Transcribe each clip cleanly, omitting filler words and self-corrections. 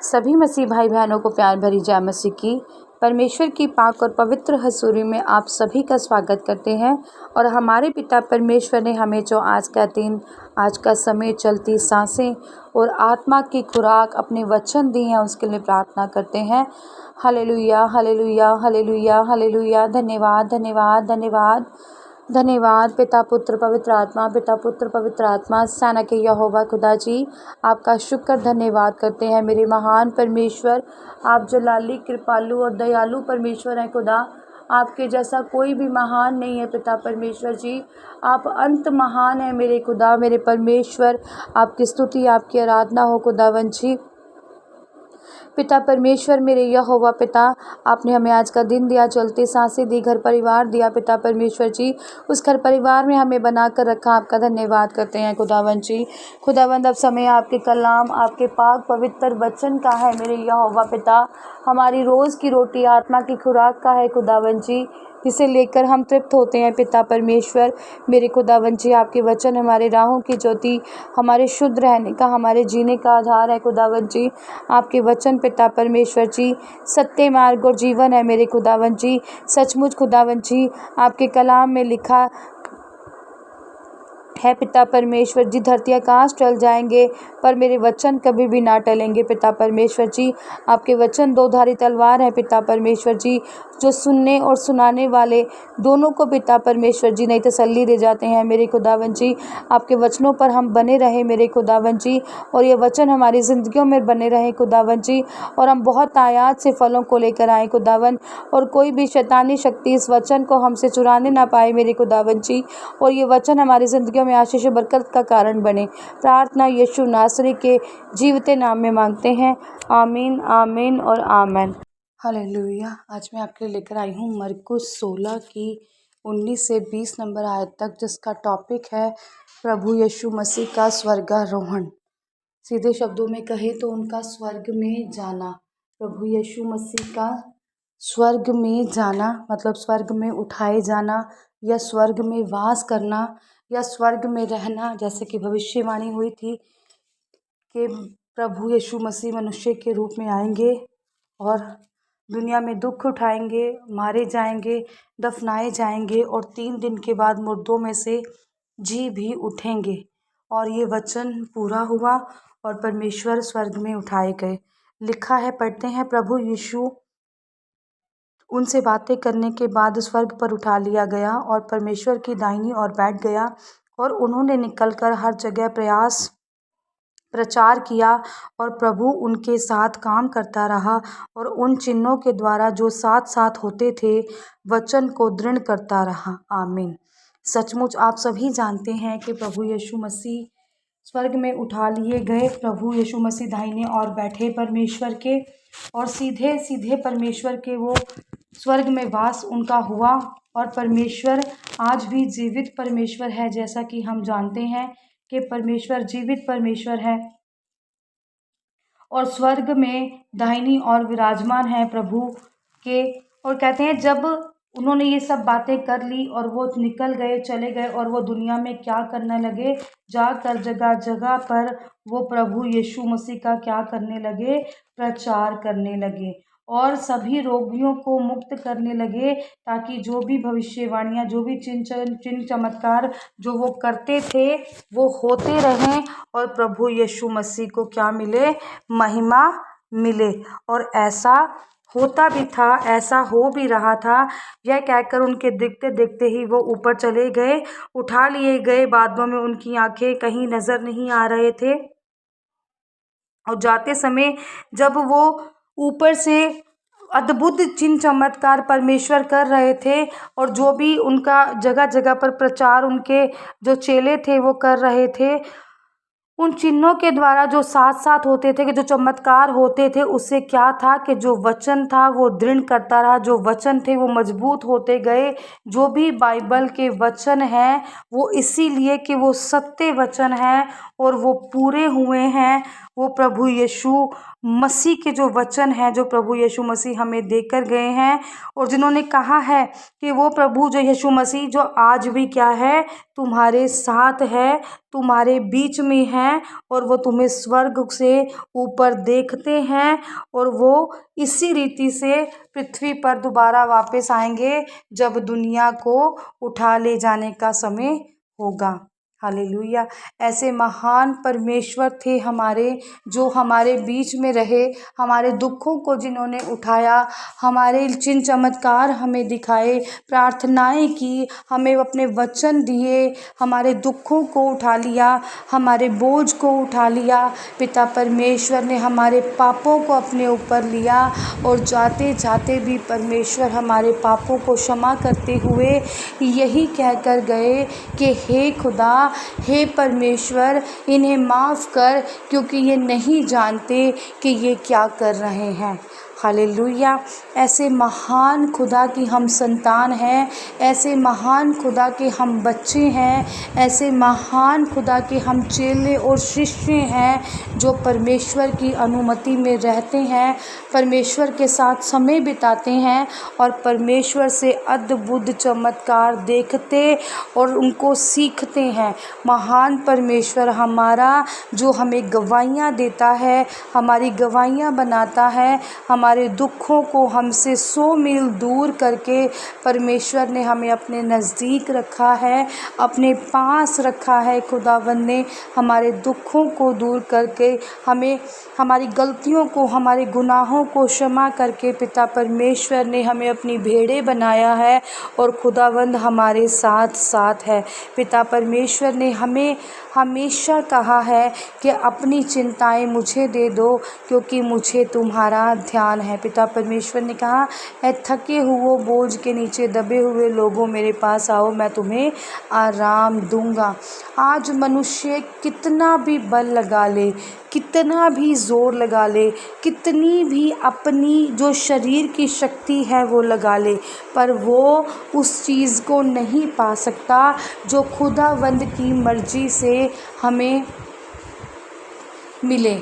सभी मसीह भाई बहनों को प्यार भरी जय मसीह की। परमेश्वर की पाक और पवित्र हजूरी में आप सभी का स्वागत करते हैं। और हमारे पिता परमेश्वर ने हमें जो आज का दिन, आज का समय, चलती सांसें और आत्मा की खुराक अपने वचन दी हैं, उसके लिए प्रार्थना करते हैं। Hallelujah, hallelujah, hallelujah, hallelujah. धन्यवाद, धन्यवाद, धन्यवाद, धन्यवाद पिता पुत्र पवित्र आत्मा, पिता पुत्र पवित्र आत्मा, सेना के यहोवा खुदा जी, आपका शुक्र धन्यवाद करते हैं मेरे महान परमेश्वर। आप जो लाली कृपालु और दयालु परमेश्वर हैं खुदा, आपके जैसा कोई भी महान नहीं है पिता परमेश्वर जी। आप अंत महान है मेरे खुदा, मेरे परमेश्वर। आपकी स्तुति, आपकी आराधना हो खुदावन जी। पिता परमेश्वर मेरे यहोवा पिता, आपने हमें आज का दिन दिया, चलती सांसें दी, घर परिवार दिया पिता परमेश्वर जी। उस घर परिवार में हमें बनाकर रखा, आपका धन्यवाद करते हैं खुदावंद जी। खुदावंद, अब समय आपके कलाम, आपके पाक पवित्र वचन का है मेरे यहोवा पिता। हमारी रोज़ की रोटी आत्मा की खुराक का है खुदावंद जी, जिसे लेकर हम तृप्त होते हैं पिता परमेश्वर मेरे खुदावंद जी। आपके वचन हमारे राहों की ज्योति, हमारे शुद्ध रहने का, हमारे जीने का आधार है खुदावंद जी। आपके वचन पिता परमेश्वर जी सत्य, मार्ग और जीवन है मेरे खुदावंद जी। सचमुच खुदावंद जी, आपके कलाम में लिखा है पिता परमेश्वर जी, धरती आकाश टल जाएंगे पर मेरे वचन कभी भी ना टलेंगे पिता परमेश्वर जी। आपके वचन दो धारी तलवार है पिता परमेश्वर जी, जो सुनने और सुनाने वाले दोनों को पिता परमेश्वर जी नई तसल्ली दे जाते हैं मेरे खुदावन जी। आपके वचनों पर हम बने रहें मेरे खुदावन जी, और ये वचन हमारी ज़िंदगियों में बने रहें खुदावन जी, और हम बहुत आयात से फलों को लेकर आए खुदावन, और कोई भी शैतानी शक्ति इस वचन को हमसे चुराने ना पाए मेरे खुदावन जी, और ये वचन हमारी ज़िंदगियों में आशीष और बरकत का कारण बने। प्रार्थना यीशु नासरी के जीवते नाम में मांगते हैं, आमीन, आमीन और आमेन। हालेलुया। आज मैं आपके लिए लेकर आई हूँ मरकुस 16 की 19 से 20 नंबर आयत तक, जिसका टॉपिक है प्रभु यीशु मसीह का स्वर्गारोहण। सीधे शब्दों में कहे तो उनका स्वर्ग में जाना। प्रभु यीशु मसीह का स्वर्ग में जाना मतलब स्वर्ग में उठाए जाना, या स्वर्ग में वास करना, या स्वर्ग में रहना, जैसे कि भविष्यवाणी हुई थी कि प्रभु यीशु मसीह मनुष्य के रूप में आएंगे और दुनिया में दुख उठाएंगे, मारे जाएंगे, दफनाए जाएंगे, और 3 दिन के बाद मुर्दों में से जी भी उठेंगे। और ये वचन पूरा हुआ और परमेश्वर स्वर्ग में उठाए गए। लिखा है, पढ़ते हैं, प्रभु यीशु उनसे बातें करने के बाद स्वर्ग पर उठा लिया गया और परमेश्वर की दाहिनी ओर बैठ गया, और उन्होंने निकलकर हर जगह प्रचार किया, और प्रभु उनके साथ काम करता रहा और उन चिन्हों के द्वारा जो साथ साथ होते थे वचन को दृढ़ करता रहा। आमीन। सचमुच आप सभी जानते हैं कि प्रभु यीशु मसीह स्वर्ग में उठा लिए गए। प्रभु यीशु मसीह दाहिने और बैठे परमेश्वर के, और सीधे सीधे परमेश्वर के वो स्वर्ग में वास उनका हुआ। और परमेश्वर आज भी जीवित परमेश्वर है, जैसा कि हम जानते हैं कि परमेश्वर जीवित परमेश्वर है और स्वर्ग में दाहिनी ओर विराजमान है प्रभु के। और कहते हैं, जब उन्होंने ये सब बातें कर ली और वो निकल गए, चले गए, और वो दुनिया में क्या करने लगे, जाकर जगह जगह पर वो प्रभु यीशु मसीह का क्या करने लगे, प्रचार करने लगे, और सभी रोगियों को मुक्त करने लगे, ताकि जो भी भविष्यवाणियाँ, जो भी चिन्ह चमत्कार जो वो करते थे वो होते रहें, और प्रभु यीशु मसीह को क्या मिले, महिमा मिले। और ऐसा होता भी था, ऐसा हो भी रहा था। यह कहकर उनके देखते देखते ही वो ऊपर चले गए, उठा लिए गए। बादलों में उनकी आंखें कहीं नजर नहीं आ रहे थे, और जाते समय जब वो ऊपर से अद्भुत चिन्ह चमत्कार परमेश्वर कर रहे थे, और जो भी उनका जगह जगह पर प्रचार उनके जो चेले थे वो कर रहे थे, उन चिन्हों के द्वारा जो साथ साथ होते थे, कि जो चमत्कार होते थे, उससे क्या था कि जो वचन था वो दृढ़ करता रहा, जो वचन थे वो मजबूत होते गए। जो भी बाइबल के वचन हैं वो इसीलिए कि वो सत्य वचन हैं और वो पूरे हुए हैं, वो प्रभु यीशु मसीह के जो वचन हैं, जो प्रभु यीशु मसीह हमें देकर गए हैं, और जिन्होंने कहा है कि वो प्रभु जो यीशु मसीह जो आज भी क्या है, तुम्हारे साथ है, तुम्हारे बीच में है, और वो तुम्हें स्वर्ग से ऊपर देखते हैं, और वो इसी रीति से पृथ्वी पर दोबारा वापस आएंगे जब दुनिया को उठा ले जाने का समय होगा। हालेलुया। ऐसे महान परमेश्वर थे हमारे, जो हमारे बीच में रहे, हमारे दुखों को जिन्होंने उठाया, हमारे चिन्ह चमत्कार हमें दिखाए, प्रार्थनाएं की, हमें अपने वचन दिए, हमारे दुखों को उठा लिया, हमारे बोझ को उठा लिया। पिता परमेश्वर ने हमारे पापों को अपने ऊपर लिया, और जाते जाते भी परमेश्वर हमारे पापों को क्षमा करते हुए यही कहकर गए कि हे खुदा, हे परमेश्वर, इन्हें माफ़ कर, क्योंकि ये नहीं जानते कि ये क्या कर रहे हैं। हालेलुया। ऐसे महान खुदा की हम संतान हैं, ऐसे महान खुदा के हम बच्चे हैं, ऐसे महान खुदा के हम चेले और शिष्य हैं, जो परमेश्वर की अनुमति में रहते हैं, परमेश्वर के साथ समय बिताते हैं, और परमेश्वर से अद्भुत चमत्कार देखते और उनको सीखते हैं। महान परमेश्वर हमारा, जो हमें गवाहियाँ देता है, हमारी गवाहियाँ बनाता है, हमारे दुखों को हमसे 100 मील दूर करके परमेश्वर ने हमें अपने नज़दीक रखा है, अपने पास रखा है। खुदावंद ने हमारे दुखों को दूर करके हमें, हमारी गलतियों को, हमारे गुनाहों को क्षमा करके पिता परमेश्वर ने हमें अपनी भेड़ें बनाया है, और खुदावंद हमारे साथ साथ है। पिता परमेश्वर ने हमें हमेशा कहा है कि अपनी चिंताएं मुझे दे दो, क्योंकि मुझे तुम्हारा ध्यान है। पिता परमेश्वर ने कहा, ऐ थके हुए बोझ के नीचे दबे हुए लोगों, मेरे पास आओ, मैं तुम्हें आराम दूंगा। आज मनुष्य कितना भी बल लगा ले, कितना भी ज़ोर लगा ले, कितनी भी अपनी जो शरीर की शक्ति है वो लगा ले, पर वो उस चीज़ को नहीं पा सकता जो खुदावंद की मर्ज़ी से हमें मिले।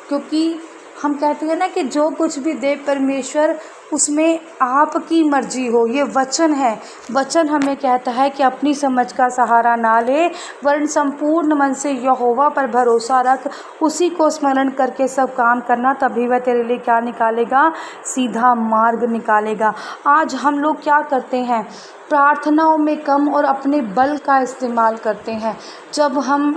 क्योंकि हम कहते हैं ना कि जो कुछ भी दे परमेश्वर, उसमें आपकी मर्ज़ी हो। ये वचन है, वचन हमें कहता है कि अपनी समझ का सहारा ना ले, वरन संपूर्ण मन से यहोवा पर भरोसा रख, उसी को स्मरण करके सब काम करना, तभी वह तेरे लिए क्या निकालेगा, सीधा मार्ग निकालेगा। आज हम लोग क्या करते हैं, प्रार्थनाओं में कम और अपने बल का इस्तेमाल करते हैं। जब हम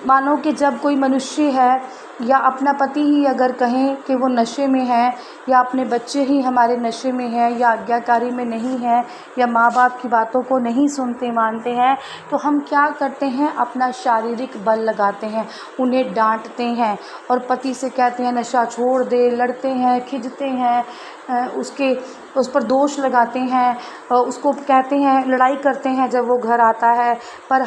मानो कि जब कोई मनुष्य है, या अपना पति ही अगर कहें कि वो नशे में है, या अपने बच्चे ही हमारे नशे में हैं, या आज्ञाकारी में नहीं है, या माँ बाप की बातों को नहीं सुनते मानते हैं, तो हम क्या करते हैं, अपना शारीरिक बल लगाते हैं, उन्हें डांटते हैं, और पति से कहते हैं नशा छोड़ दे, लड़ते हैं, खिंचते हैं, उस पर दोष लगाते हैं, उसको कहते हैं, लड़ाई करते हैं जब वो घर आता है। पर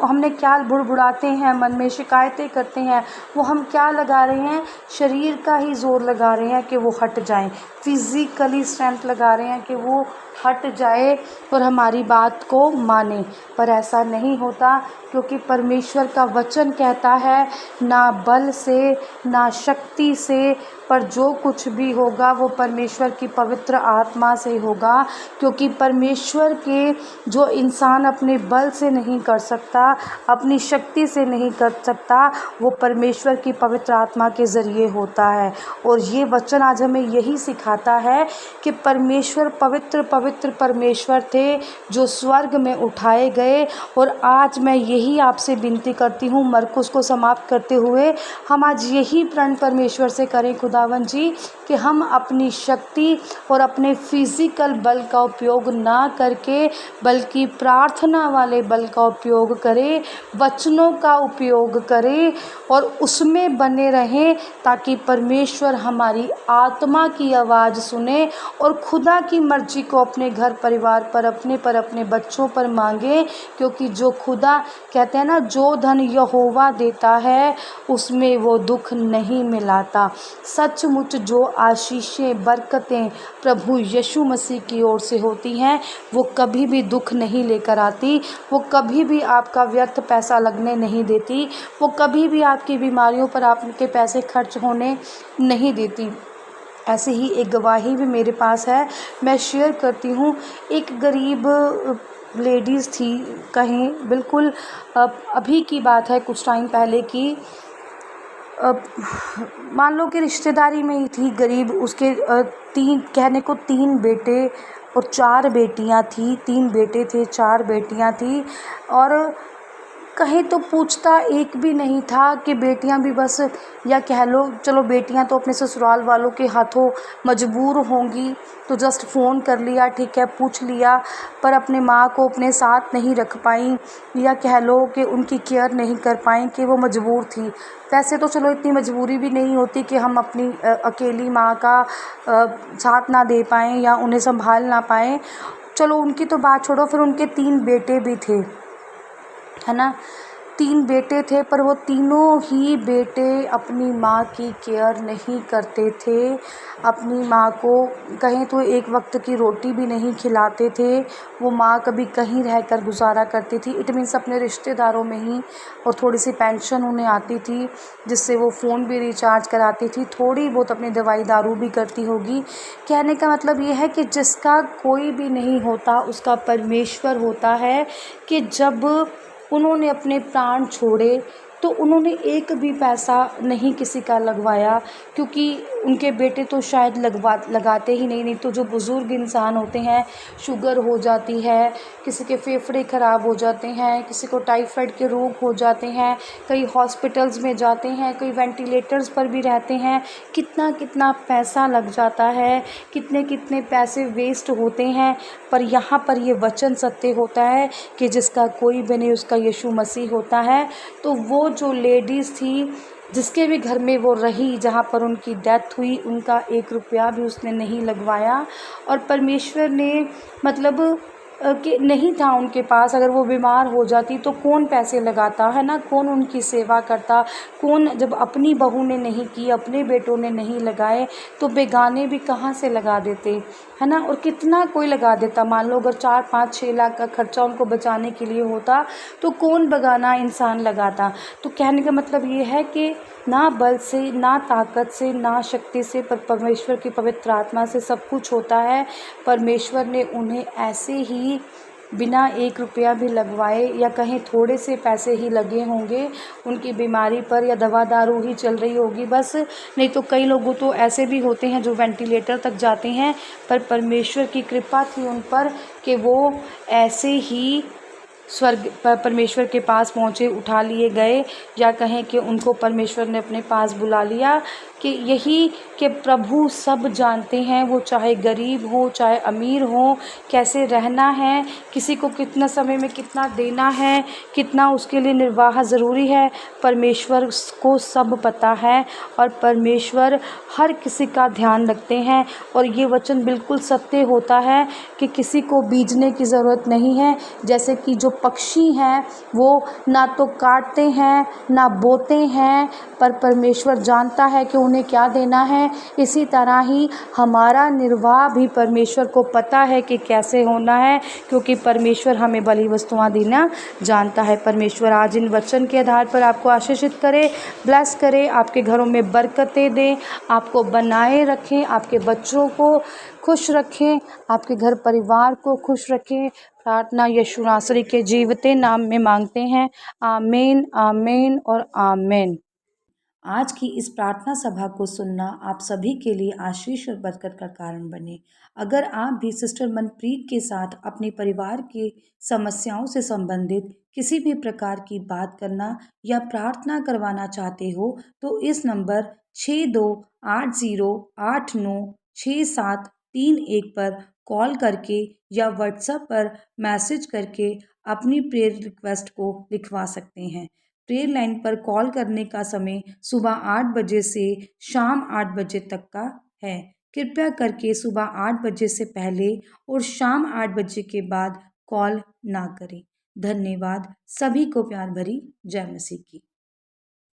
हमने क्या बुड़बुड़ाते हैं, मन में शिकायतें करते हैं, वो हम क्या लगा रहे हैं, शरीर का ही जोर लगा रहे हैं कि वो हट जाएं, फिज़िकली स्ट्रेंथ लगा रहे हैं कि वो हट जाए और हमारी बात को माने। पर ऐसा नहीं होता, क्योंकि परमेश्वर का वचन कहता है, ना बल से ना शक्ति से, पर जो कुछ भी होगा वो परमेश्वर की पवित्र आत्मा से होगा। क्योंकि परमेश्वर के जो इंसान अपने बल से नहीं कर सकता, अपनी शक्ति से नहीं कर सकता, वो परमेश्वर की पवित्र आत्मा के ज़रिए होता है। और ये वचन आज हमें यही सिखाता है कि परमेश्वर पवित्र पवित्र परमेश्वर थे, जो स्वर्ग में उठाए गए। और आज मैं यही आपसे विनती करती हूँ, मरकुस को समाप्त करते हुए, हम आज यही प्रण परमेश्वर से करें खुदावन जी, कि हम अपनी शक्ति और अपने फिज़िकल बल का उपयोग ना करके, बल्कि प्रार्थना वाले बल का उपयोग करें, वचनों का उपयोग करें और उसमें बने रहें, ताकि परमेश्वर हमारी आत्मा की आवाज़ सुने और खुदा की मर्ज़ी को अपने अपने घर परिवार पर अपने बच्चों पर मांगे, क्योंकि जो खुदा कहते हैं ना, जो धन यहोवा देता है उसमें वो दुख नहीं मिलाता। सचमुच जो आशीषें बरकतें प्रभु यीशु मसीह की ओर से होती हैं वो कभी भी दुख नहीं लेकर आती, वो कभी भी आपका व्यर्थ पैसा लगने नहीं देती, वो कभी भी आपकी बीमारियों पर आपके पैसे खर्च होने नहीं देती। ऐसे ही एक गवाही भी मेरे पास है, मैं शेयर करती हूँ। एक गरीब लेडीज़ थी, कहें बिल्कुल अभी की बात है, कुछ टाइम पहले की। अब मान लो कि रिश्तेदारी में ही थी, गरीब। उसके तीन, कहने को 3 बेटे और 4 बेटियां थी। 3 बेटे थे, 4 बेटियां थी। और कहीं तो पूछता एक भी नहीं था कि बेटियां भी बस, या कह लो चलो बेटियां तो अपने ससुराल वालों के हाथों मजबूर होंगी, तो जस्ट फ़ोन कर लिया, ठीक है, पूछ लिया, पर अपने माँ को अपने साथ नहीं रख पाई, या कह लो कि उनकी केयर नहीं कर पाई कि वो मजबूर थी। वैसे तो चलो इतनी मजबूरी भी नहीं होती कि हम अपनी अकेली माँ का साथ ना दे पाएँ या उन्हें संभाल ना पाएँ। चलो उनकी तो बात छोड़ो, फिर उनके 3 बेटे भी थे, है ना। 3 बेटे थे, पर वो तीनों ही बेटे अपनी माँ की केयर नहीं करते थे। अपनी माँ को कहें तो एक वक्त की रोटी भी नहीं खिलाते थे। वो माँ कभी कहीं रहकर गुजारा करती थी, इट मीन्स अपने रिश्तेदारों में ही, और थोड़ी सी पेंशन उन्हें आती थी जिससे वो फ़ोन भी रिचार्ज कराती थी, थोड़ी बहुत अपनी दवाई दारू भी करती होगी। कहने का मतलब ये है कि जिसका कोई भी नहीं होता उसका परमेश्वर होता है। कि जब उन्होंने अपने प्राण छोड़े तो उन्होंने एक भी पैसा नहीं किसी का लगवाया, क्योंकि उनके बेटे तो शायद लगाते ही नहीं तो जो बुज़ुर्ग इंसान होते हैं, शुगर हो जाती है, किसी के फेफड़े ख़राब हो जाते हैं, किसी को टाइफाइड के रोग हो जाते हैं, कई हॉस्पिटल्स में जाते हैं, कई वेंटिलेटर्स पर भी रहते हैं, कितना कितना पैसा लग जाता है, कितने कितने पैसे वेस्ट होते हैं। पर यहाँ पर ये वचन सत्य होता है कि जिसका कोई भी नहीं उसका यीशु मसीह होता है। तो वो जो लेडीज़ थी, जिसके भी घर में वो रही, जहाँ पर उनकी डेथ हुई, उनका 1 रुपया भी उसने नहीं लगवाया। और परमेश्वर ने मतलब कि नहीं था उनके पास, अगर वो बीमार हो जाती तो कौन पैसे लगाता, है ना, कौन उनकी सेवा करता, कौन, जब अपनी बहू ने नहीं की, अपने बेटों ने नहीं लगाए, तो बेगाने भी कहाँ से लगा देते, है ना। और कितना कोई लगा देता, मान लो अगर 4-5-6 लाख का खर्चा उनको बचाने के लिए होता तो कौन बेगाना इंसान लगाता। तो कहने का मतलब ये है कि ना बल से, ना ताकत से, ना शक्ति से, पर परमेश्वर की पवित्र आत्मा से सब कुछ होता है। परमेश्वर ने उन्हें ऐसे ही बिना 1 रुपया भी लगवाए, या कहीं थोड़े से पैसे ही लगे होंगे उनकी बीमारी पर, या दवा दारू ही चल रही होगी बस। नहीं तो कई लोगों तो ऐसे भी होते हैं जो वेंटिलेटर तक जाते हैं, पर परमेश्वर की कृपा थी उन पर कि वो ऐसे ही स्वर्ग परमेश्वर के पास पहुँचे, उठा लिए गए, या कहें कि उनको परमेश्वर ने अपने पास बुला लिया। कि यही कि प्रभु सब जानते हैं, वो चाहे गरीब हो चाहे अमीर हो, कैसे रहना है, किसी को कितना समय में कितना देना है, कितना उसके लिए निर्वाह ज़रूरी है, परमेश्वर को सब पता है। और परमेश्वर हर किसी का ध्यान रखते हैं। और ये वचन बिल्कुल सत्य होता है कि किसी को बीजने की ज़रूरत नहीं है। जैसे कि जो पक्षी हैं वो ना तो काटते हैं ना बोते हैं, पर परमेश्वर जानता है कि उन्हें क्या देना है। इसी तरह ही हमारा निर्वाह भी परमेश्वर को पता है कि कैसे होना है, क्योंकि परमेश्वर हमें बलि वस्तुआं देना जानता है। परमेश्वर आज इन वचन के आधार पर आपको आशीषित करे, ब्लेस करे, आपके घरों में बरकतें दें, आपको बनाए रखें, आपके बच्चों को खुश रखें, आपके घर परिवार को खुश रखें। प्रार्थना यीशु नासरी के जीवते नाम में मांगते हैं। आमीन, आमीन और आमीन। आज की इस प्रार्थना सभा को सुनना आप सभी के लिए आशीष और बरकत का कारण बने। अगर आप भी सिस्टर मनप्रीत के साथ अपने परिवार की समस्याओं से संबंधित किसी भी प्रकार की बात करना या प्रार्थना करवाना चाहते हो, तो इस नंबर 6280896731 पर कॉल करके या व्हाट्सएप पर मैसेज करके अपनी प्रेयर रिक्वेस्ट को लिखवा सकते हैं। प्रेयर लाइन पर कॉल करने का समय सुबह 8 बजे से शाम 8 बजे तक का है। कृपया करके सुबह 8 बजे से पहले और शाम 8 बजे के बाद कॉल ना करें। धन्यवाद। सभी को प्यार भरी जय मसीह की।